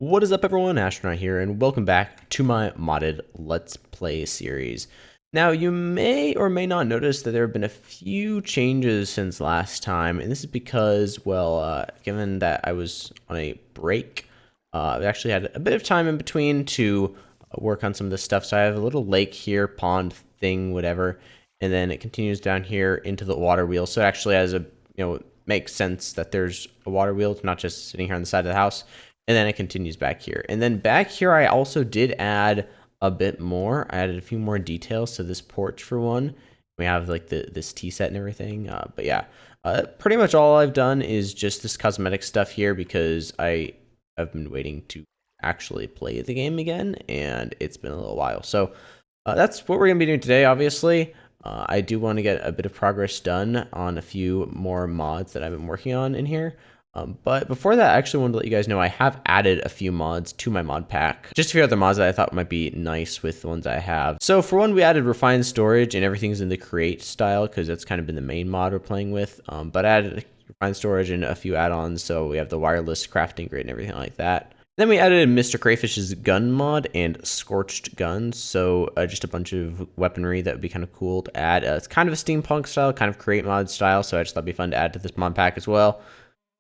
What is up, everyone? Astronaut here, and welcome back to my modded Let's Play series. Now, you may or may not notice that there have been a few changes since last time, and this is because, well, given that I was on a break, I actually had a bit of time in between to work on some of this stuff. So I have a little lake here, pond thing, whatever, and then it continues down here into the water wheel. So it actually has makes sense that there's a water wheel. It's not just sitting here on the side of the house. And then it continues back here. And then back here, I also did add a bit more. I added a few more details to this porch for one. We have like this tea set and everything. But yeah, pretty much all I've done is just this cosmetic stuff here because I have been waiting to actually play the game again. And it's been a little while. So that's what we're going to be doing today, obviously. I do want to get a bit of progress done on a few more mods that I've been working on in here. But before that, I actually wanted to let you guys know I have added a few mods to my mod pack. Just a few other mods that I thought might be nice with the ones I have. So for one, we added refined storage, and everything's in the create style because that's kind of been the main mod we're playing with. But I added refined storage and a few add-ons, so we have the wireless crafting grid and everything like that. Then we added Mr. Crayfish's gun mod and scorched guns, so just a bunch of weaponry that would be kind of cool to add. It's kind of a steampunk style, kind of create mod style, so I just thought it'd be fun to add to this mod pack as well.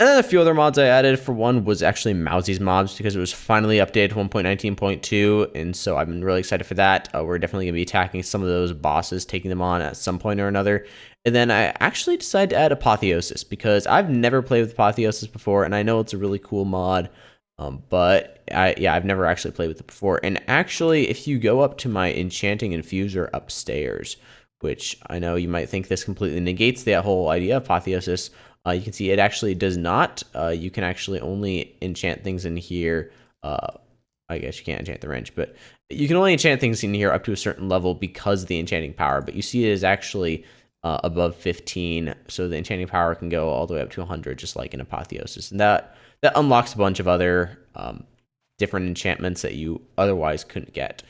And then a few other mods I added. For one was actually Mowzy's mobs because it was finally updated to 1.19.2, and so I've been really excited for that. We're definitely going to be attacking some of those bosses, taking them on at some point or another. And then I actually decided to add Apotheosis because I've never played with Apotheosis before, and I know it's a really cool mod, but I've never actually played with it before. And actually, if you go up to my Enchanting Infuser upstairs, which I know you might think this completely negates the whole idea of Apotheosis, you can see it actually does not. You can actually only enchant things in here. I guess you can't enchant the wrench, but you can only enchant things in here up to a certain level because of the enchanting power. But you see it is actually above 15, so the enchanting power can go all the way up to 100, just like in Apotheosis. And that unlocks a bunch of other different enchantments that you otherwise couldn't get.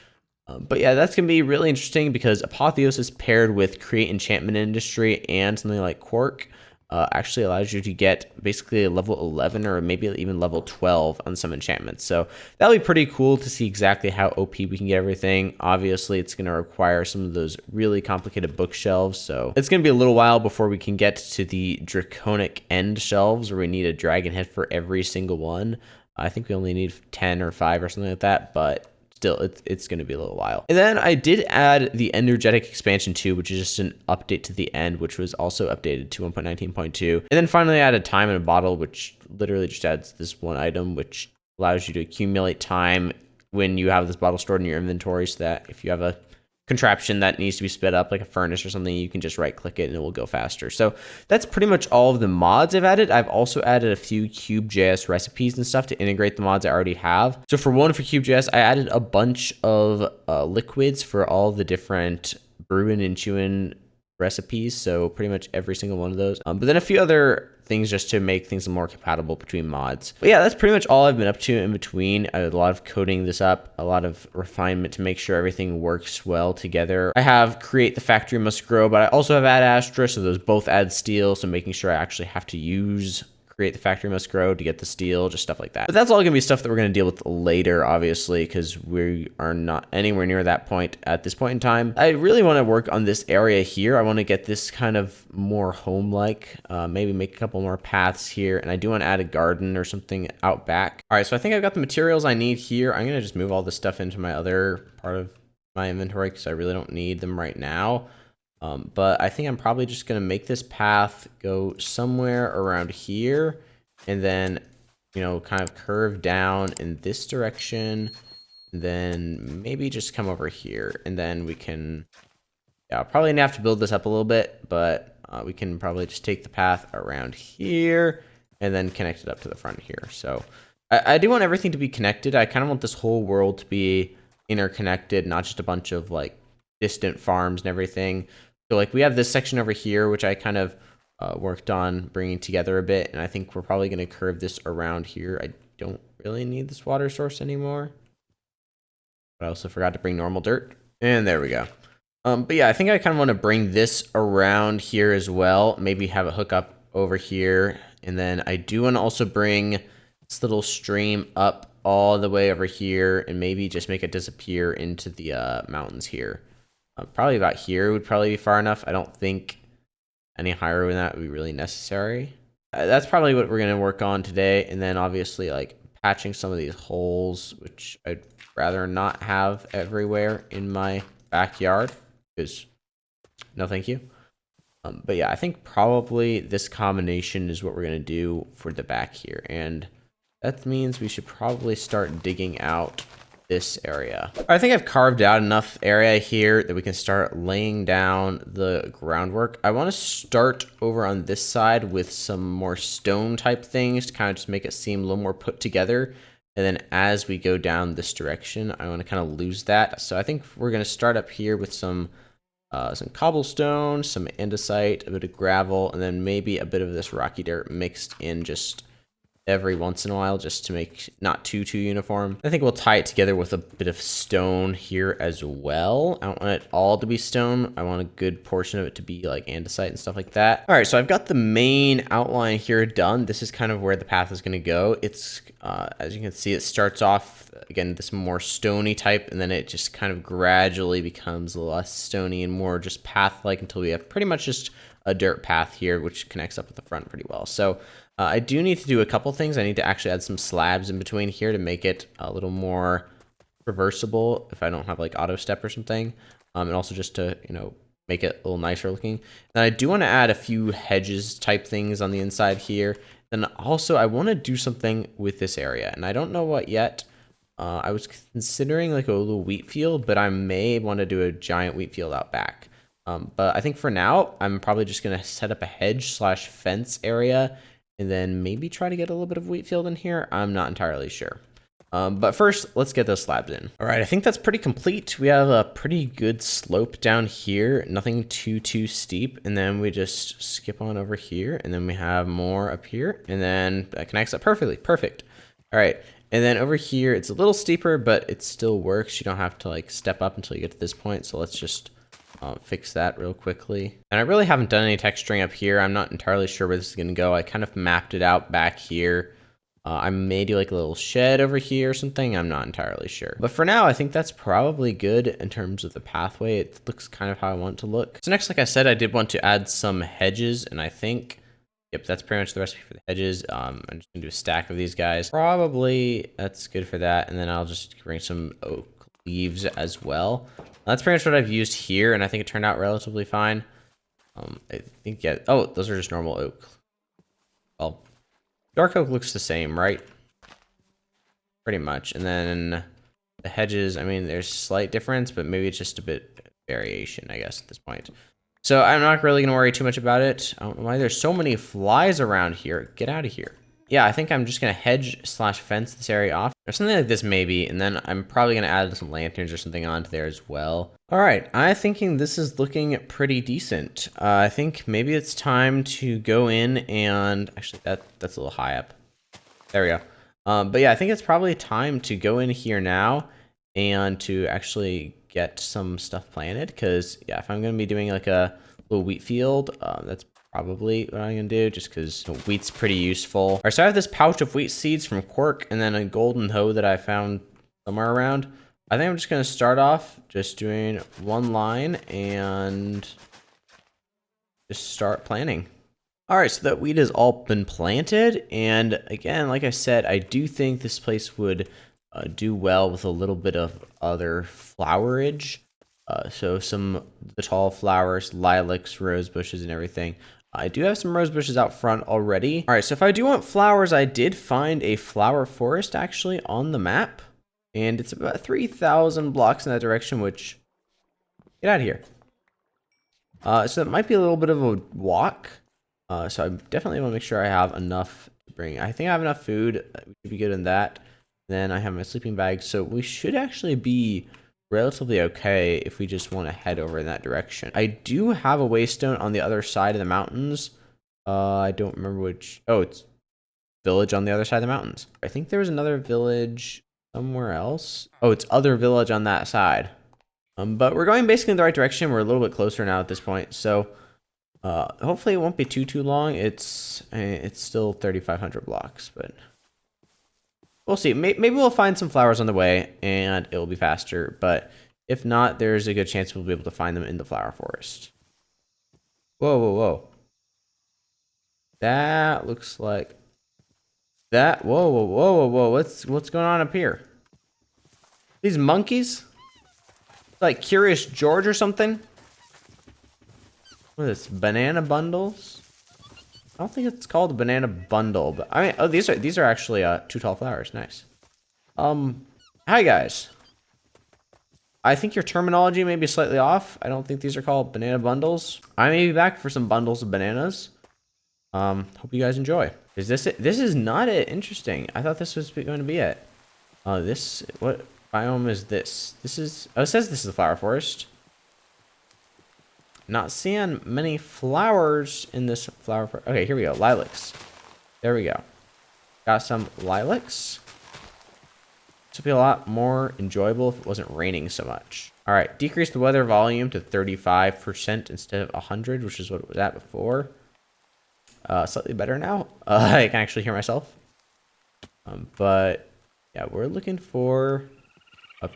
But yeah, that's going to be really interesting because Apotheosis paired with Create Enchantment Industry and something like Quark actually allows you to get basically a level 11 or maybe even level 12 on some enchantments. So that'll be pretty cool to see exactly how OP we can get everything. Obviously, it's going to require some of those really complicated bookshelves. So it's going to be a little while before we can get to the draconic end shelves where we need a dragon head for every single one. I think we only need 10 or 5 or something like that, but still, it's going to be a little while. And then I did add the Energetic Expansion 2, which is just an update to the end, which was also updated to 1.19.2. And then finally I added Time in a Bottle, which literally just adds this one item, which allows you to accumulate time when you have this bottle stored in your inventory, so that if you have a contraption that needs to be sped up, like a furnace or something, you can just right click it and it will go faster. So that's pretty much all of the mods I've added. I've also added a few Cube.js recipes and stuff to integrate the mods I already have. So for one, for Cube.js, I added a bunch of liquids for all the different brewing and chewing recipes, so pretty much every single one of those, but then a few other things just to make things more compatible between mods. But yeah, that's pretty much all I've been up to in between. I had a lot of coding this up, a lot of refinement to make sure everything works well together. I have Create the Factory Must Grow, but I also have Add Astra, so those both add steel, so making sure I actually have to use Create the Factory Must Grow to get the steel, just stuff like that. But that's all gonna be stuff that we're gonna deal with later, obviously, because we are not anywhere near that point at this point in time. I really want to work on this area here. I want to get this kind of more home-like, maybe make a couple more paths here, and I do want to add a garden or something out back. All right, so I think I've got the materials I need here. I'm gonna just move all this stuff into my other part of my inventory because I really don't need them right now. But I think I'm probably just going to make this path go somewhere around here and then, kind of curve down in this direction, and then maybe just come over here, and then we can, I'll probably have to build this up a little bit, but we can probably just take the path around here and then connect it up to the front here. So I do want everything to be connected. I kind of want this whole world to be interconnected, not just a bunch of like distant farms and everything. So like we have this section over here, which I kind of worked on bringing together a bit. And I think we're probably going to curve this around here. I don't really need this water source anymore. But I also forgot to bring normal dirt. And there we go. But yeah, I think I kind of want to bring this around here as well. Maybe have it hook up over here. And then I do want to also bring this little stream up all the way over here and maybe just make it disappear into the mountains here. Probably about here would probably be far enough. I don't think any higher than that would be really necessary. That's probably what we're going to work on today. And then obviously like patching some of these holes, which I'd rather not have everywhere in my backyard because no thank you. But yeah, I think probably this combination is what we're going to do for the back here. And that means we should probably start digging out this area. I think I've carved out enough area here that we can start laying down the groundwork. I want to start over on this side with some more stone type things to kind of just make it seem a little more put together. And then as we go down this direction, I want to kind of lose that. So I think we're going to start up here with some cobblestone, some andesite, a bit of gravel, and then maybe a bit of this rocky dirt mixed in just every once in a while, just to make not too uniform. I think we'll tie it together with a bit of stone here as well. I don't want it all to be stone. I want a good portion of it to be like andesite and stuff like that. All right, so I've got the main outline here done. This is kind of where the path is going to go. It's as you can see, it starts off again this more stony type, and then it just kind of gradually becomes less stony and more just path-like until we have pretty much just a dirt path here, which connects up with the front pretty well. So I do need to do a couple things. I need to actually add some slabs in between here to make it a little more reversible if I don't have like auto step or something. And also just to, you know, make it a little nicer looking. And I do want to add a few hedges type things on the inside here. Then also I want to do something with this area, and I don't know what yet. I was considering like a little wheat field, but I may want to do a giant wheat field out back. But I think for now, I'm probably just going to set up a hedge/fence area and then maybe try to get a little bit of wheat field in here. I'm not entirely sure. But first, let's get those slabs in. All right, I think that's pretty complete. We have a pretty good slope down here, nothing too steep. And then we just skip on over here, and then we have more up here, and then that connects up perfectly. Perfect. All right, and then over here, it's a little steeper, but it still works. You don't have to like step up until you get to this point. So let's just fix that real quickly. And I really haven't done any texturing up here. I'm not entirely sure where this is going to go. I kind of mapped it out back here. I may do like a little shed over here or something. I'm not entirely sure. But for now, I think that's probably good in terms of the pathway. It looks kind of how I want it to look. So next, like I said, I did want to add some hedges, and I think, yep, that's pretty much the recipe for the hedges. I'm just gonna do a stack of these guys. Probably that's good for that. And then I'll just bring some oak leaves as well. That's pretty much what I've used here, and I think it turned out relatively fine. I think, yeah, oh, those are just normal oak. Well, dark oak looks the same, right? Pretty much. And then the hedges, I mean, there's slight difference, but maybe it's just a bit variation, I guess, at this point. So I'm not really going to worry too much about it. I don't know why there's so many flies around here. Get out of here. Yeah, I think I'm just going to hedge/fence this area off, or something like this maybe, and then I'm probably going to add some lanterns or something onto there as well. All right, I'm thinking this is looking pretty decent. I think maybe it's time to go in and, actually that's a little high up. There we go. But yeah, I think it's probably time to go in here now and to actually get some stuff planted, because yeah, if I'm going to be doing like a little wheat field, that's probably what I'm gonna do, just because wheat's pretty useful. All right, so I have this pouch of wheat seeds from Quirk, and then a golden hoe that I found somewhere around. I think I'm just gonna start off just doing one line and just start planting. All right, so that wheat has all been planted, and again, like I said, I do think this place would do well with a little bit of other flowerage. So the tall flowers, lilacs, rose bushes, and everything. I do have some rose bushes out front already. All right, so if I do want flowers, I did find a flower forest actually on the map, and it's about 3,000 blocks in that direction, which, get out of here. So it might be a little bit of a walk. So I definitely want to make sure I have enough to bring. I think I have enough food. We should be good in that. Then I have my sleeping bag, so we should actually be relatively okay if we just want to head over in that direction. I do have a waystone on the other side of the mountains. I don't remember which. Oh, it's village on the other side of the mountains. I think there was another village somewhere else. Oh, it's other village on that side. But we're going basically in the right direction. We're a little bit closer now at this point. So hopefully it won't be too long. It's still 3,500 blocks, but we'll see. Maybe we'll find some flowers on the way and it'll be faster. But if not, there's a good chance we'll be able to find them in the flower forest. Whoa, whoa, whoa. That looks like that. Whoa, whoa, whoa, whoa, whoa. What's going on up here? These monkeys? Like Curious George or something? What is this? Banana bundles? I don't think it's called a banana bundle, but I mean, oh, these are actually 2 tall flowers. Nice. Hi guys. I think your terminology may be slightly off. I don't think these are called banana bundles. I may be back for some bundles of bananas. Hope you guys enjoy. Is this it? This is not it. Interesting. I thought this was going to be it. What biome is this? This is, oh, it says this is the flower forest. Not seeing many flowers in this flower forest. Okay, here we go. Lilacs. There we go. Got some lilacs. This would be a lot more enjoyable if it wasn't raining so much. All right, decrease the weather volume to 35% instead of 100, which is what it was at before. Slightly better now. I can actually hear myself. But yeah, we're looking for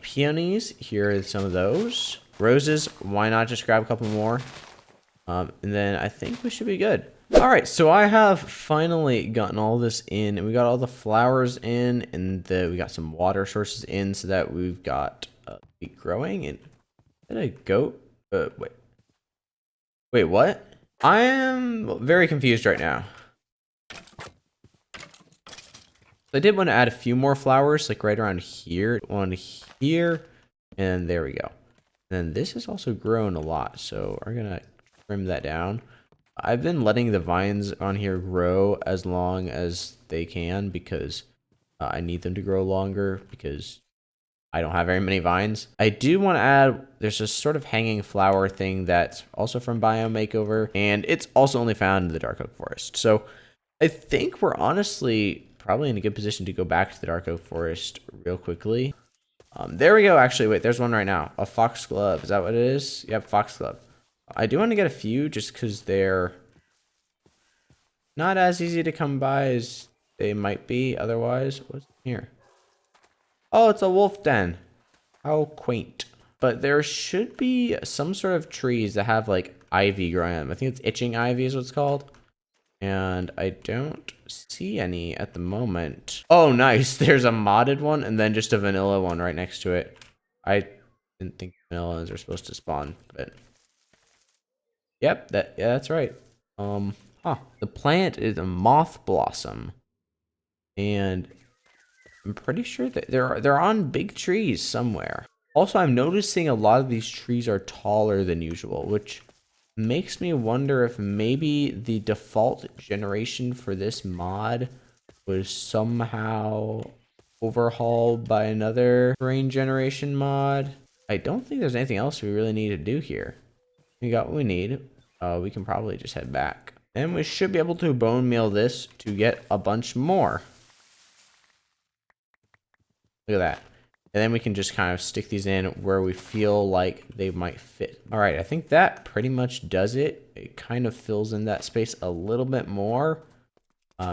peonies. Here are some of those. Roses, why not just grab a couple more? And then I think we should be good. All right, so I have finally gotten all this in, and we got all the flowers in, and we got some water sources in, so that we've got wheat growing. And is that a goat? Wait, what? I am very confused right now. I did want to add a few more flowers, like right around here, one here, and there we go. And then this has also grown a lot, so we're gonna trim that down. I've been letting the vines on here grow as long as they can because I need them to grow longer because I don't have very many vines. I do want to add, there's a sort of hanging flower thing that's also from Biome Makeover, and it's also only found in the Dark Oak Forest. So I think we're honestly probably in a good position to go back to the Dark Oak Forest real quickly. There we go. Actually, wait, there's one right now. A foxglove. Is that what it is? Yep, foxglove. I do want to get a few just because they're not as easy to come by as they might be otherwise. What's here? Oh, it's a wolf den. How quaint. But there should be some sort of trees that have like ivy growing on them. I think it's itching ivy is what it's called. And I don't see any at the moment. Oh, nice. There's a modded one and then just a vanilla one right next to it. I didn't think vanillas are supposed to spawn, but yep, that's right. The plant is a moth blossom. And I'm pretty sure that they're on big trees somewhere. Also, I'm noticing a lot of these trees are taller than usual, which makes me wonder if maybe the default generation for this mod was somehow overhauled by another terrain generation mod. I don't think there's anything else we really need to do here. We got what we need. We can probably just head back. And we should be able to bone meal this to get a bunch more. Look at that. And then we can just kind of stick these in where we feel like they might fit. All right, I think that pretty much does it. It kind of fills in that space a little bit more.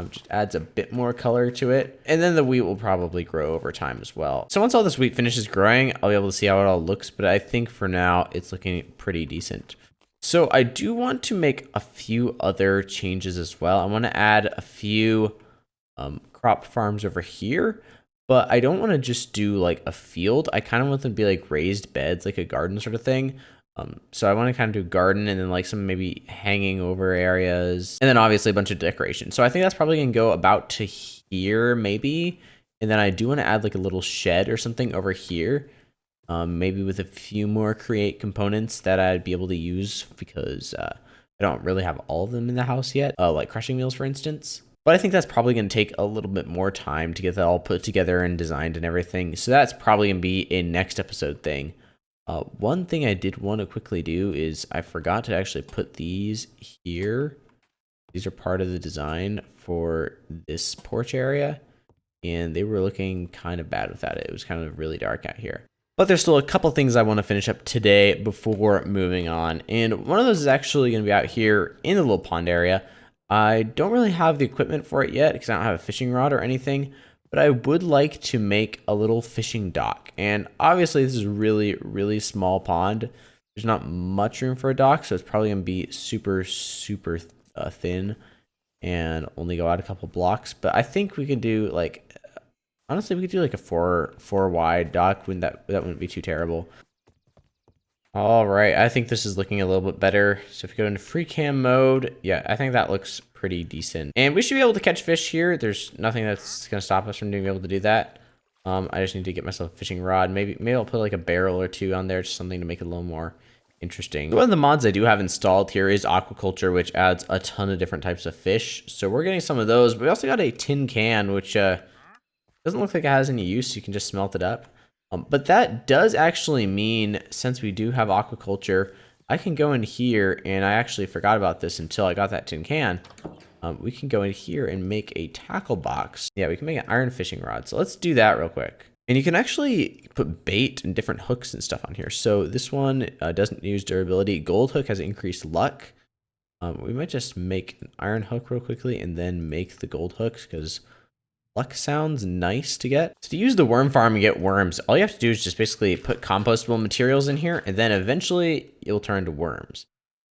Just adds a bit more color to it. And then the wheat will probably grow over time as well. So once all this wheat finishes growing, I'll be able to see how it all looks. But I think for now, it's looking pretty decent. So I do want to make a few other changes as well. I want to add a few crop farms over here. But I don't want to just do like a field. I kind of want them to be like raised beds, like a garden sort of thing. So I want to kind of do garden and then like some maybe hanging over areas. And then obviously a bunch of decoration. So I think that's probably going to go about to here maybe. And then I do want to add like a little shed or something over here. Maybe with a few more create components that I'd be able to use because I don't really have all of them in the house yet. Like crushing wheels, for instance. But I think that's probably going to take a little bit more time to get that all put together and designed and everything. So that's probably going to be a next episode thing. One thing I did want to quickly do is I forgot to actually put these here. These are part of the design for this porch area. And they were looking kind of bad without it. It was kind of really dark out here. But there's still a couple things I want to finish up today before moving on. And one of those is actually going to be out here in the little pond area. I don't really have the equipment for it yet because I don't have a fishing rod or anything, but I would like to make a little fishing dock. And obviously this is a really, really small pond. There's not much room for a dock, so it's probably gonna be super, super thin and only go out a couple blocks. But I think we can do like, honestly, we could do like a four wide dock. That wouldn't be too terrible. All right, I think this is looking a little bit better. So if we go into free cam mode, yeah, I think that looks pretty decent. And we should be able to catch fish here. There's nothing that's gonna stop us from being able to do that. I just need to get myself a fishing rod. Maybe I'll put like a barrel or two on there, just something to make it a little more interesting. One of the mods I do have installed here is aquaculture, which adds a ton of different types of fish. So we're getting some of those. But we also got a tin can, which doesn't look like it has any use. You can just smelt it up. But that does actually mean, since we do have aquaculture, I can go in here, and I actually forgot about this until I got that tin can. We can go in here and make a tackle box. Yeah, we can make an iron fishing rod. So let's do that real quick. And you can actually put bait and different hooks and stuff on here. So this one doesn't use durability. Gold hook has increased luck. We might just make an iron hook real quickly and then make the gold hooks, because luck sounds nice to get. So to use the worm farm and get worms, all you have to do is just basically put compostable materials in here, and then eventually you'll turn to worms.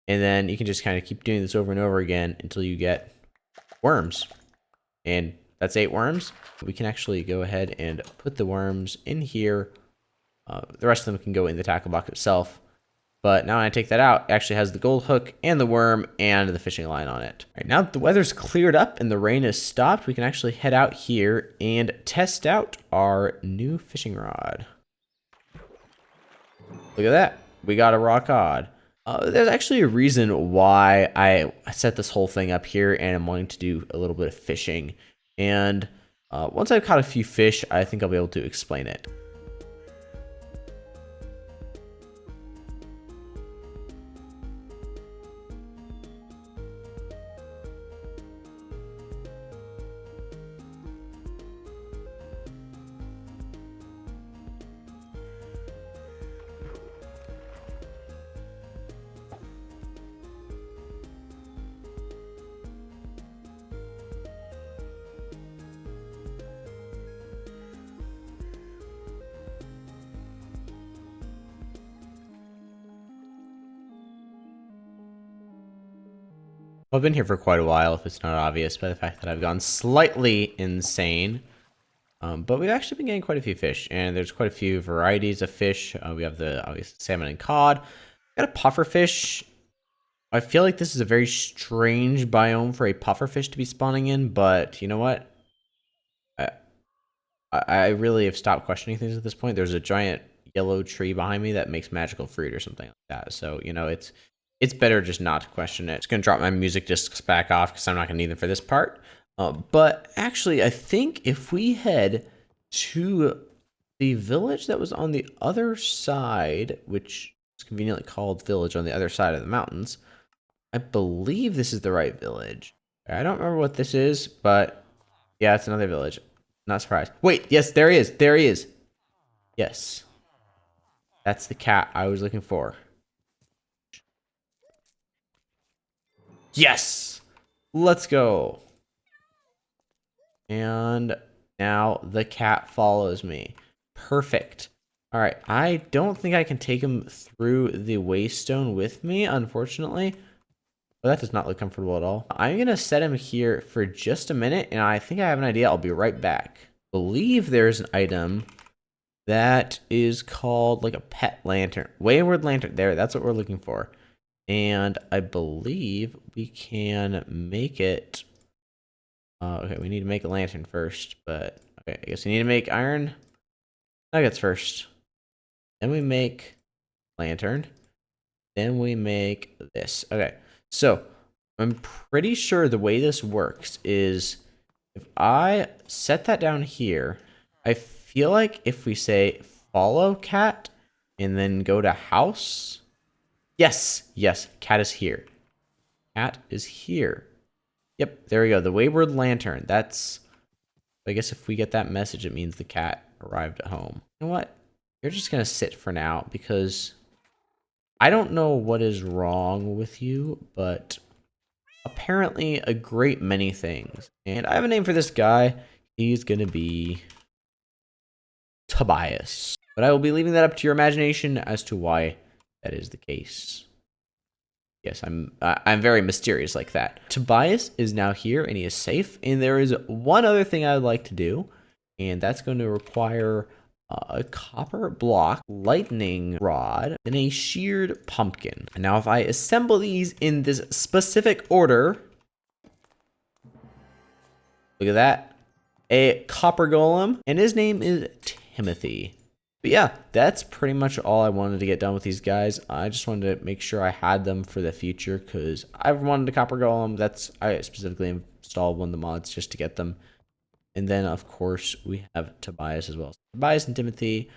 And then you can just kind of keep doing this over and over again until you get worms. And that's 8 worms. We can actually go ahead and put the worms in here. The rest of them can go in the tackle box itself. But now when I take that out, it actually has the gold hook and the worm and the fishing line on it. All right, now that the weather's cleared up and the rain has stopped, we can actually head out here and test out our new fishing rod. Look at that. We got a raw cod. There's actually a reason why I set this whole thing up here, and I'm wanting to do a little bit of fishing. And once I've caught a few fish, I think I'll be able to explain it. I've been here for quite a while, if it's not obvious by the fact that I've gone slightly insane. But we've actually been getting quite a few fish, and there's quite a few varieties of fish. We have the obvious salmon and cod. Got a puffer fish. I feel like this is a very strange biome for a puffer fish to be spawning in, but you know what? I really have stopped questioning things at this point. There's a giant yellow tree behind me that makes magical fruit or something like that. So, you know, it's better just not to question it. It's going to drop my music discs back off because I'm not going to need them for this part. But actually, I think if we head to the village that was on the other side, which is conveniently called village on the other side of the mountains, I believe this is the right village. I don't remember what this is, but yeah, it's another village. Not surprised. Wait, yes, there he is. There he is. Yes. That's the cat I was looking for. Yes! Let's go. And now the cat follows me. Perfect. All right, I don't think I can take him through the waystone with me, unfortunately. Well, that does not look comfortable at all. I'm going to set him here for just a minute, and I think I have an idea. I'll be right back. I believe there's an item that is called like a pet lantern. Wayward lantern. There, that's what we're looking for. And I believe we can make it. Okay, we need to make a lantern first, but okay, I guess we need to make iron nuggets first. Then we make lantern. Then we make this. Okay, so I'm pretty sure the way this works is if I set that down here, I feel like if we say follow cat and then go to house. Yes, yes, cat is here. Cat is here. Yep, there we go. The Wayward Lantern. That's, I guess if we get that message, it means the cat arrived at home. You know what? You're just going to sit for now because I don't know what is wrong with you, but apparently a great many things. And I have a name for this guy. He's going to be Tobias. But I will be leaving that up to your imagination as to why that is the case. Yes, I'm very mysterious like that. Tobias is now here and he is safe. And there is one other thing I would like to do, and that's going to require a copper block, lightning rod, and a sheared pumpkin. And now if I assemble these in this specific order, look at that, a copper golem, and his name is Timothy. But yeah, that's pretty much all I wanted to get done with these guys. I just wanted to make sure I had them for the future because I wanted a copper golem. I specifically installed one of the mods just to get them. And then, of course, we have Tobias as well. Tobias and Timothy,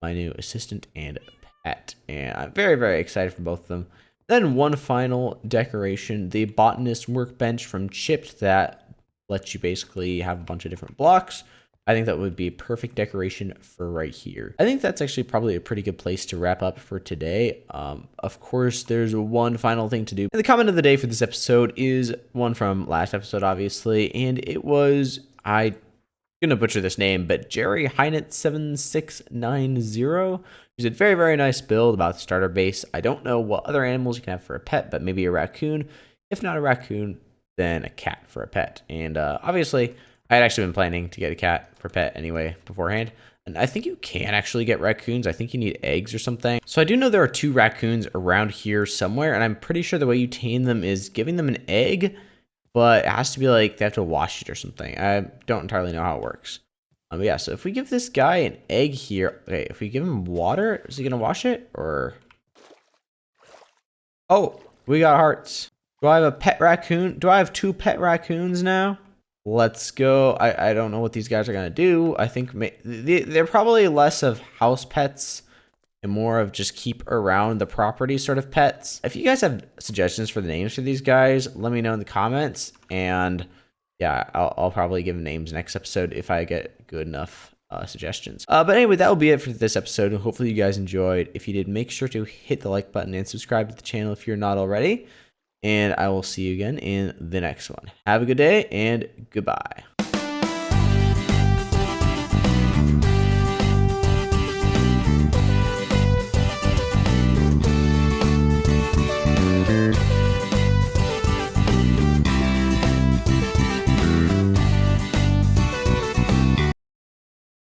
my new assistant and pet. And I'm very, very excited for both of them. Then one final decoration, the botanist workbench from Chipped that lets you basically have a bunch of different blocks. I think that would be a perfect decoration for right here. I think that's actually probably a pretty good place to wrap up for today. Of course, there's one final thing to do. And the comment of the day for this episode is one from last episode, obviously. And it was, I'm going to butcher this name, but Jerry Heinet 7690. He's a very, very nice build about the starter base. I don't know what other animals you can have for a pet, but maybe a raccoon. If not a raccoon, then a cat for a pet. And obviously, I had actually been planning to get a cat for pet anyway beforehand. And I think you can actually get raccoons. I think you need eggs or something. So I do know there are 2 raccoons around here somewhere. And I'm pretty sure the way you tame them is giving them an egg. But it has to be like they have to wash it or something. I don't entirely know how it works. Yeah, so if we give this guy an egg here. Okay, if we give him water, is he going to wash it? Or... oh, we got hearts. Do I have a pet raccoon? Do I have 2 pet raccoons now? Let's go. I don't know what these guys are going to do. I think they're probably less of house pets and more of just keep around the property sort of pets. If you guys have suggestions for the names for these guys, let me know in the comments. And yeah, I'll probably give names next episode if I get good enough suggestions. But anyway, that will be it for this episode. Hopefully you guys enjoyed. If you did, make sure to hit the like button and subscribe to the channel if you're not already. And I will see you again in the next one. Have a good day and goodbye.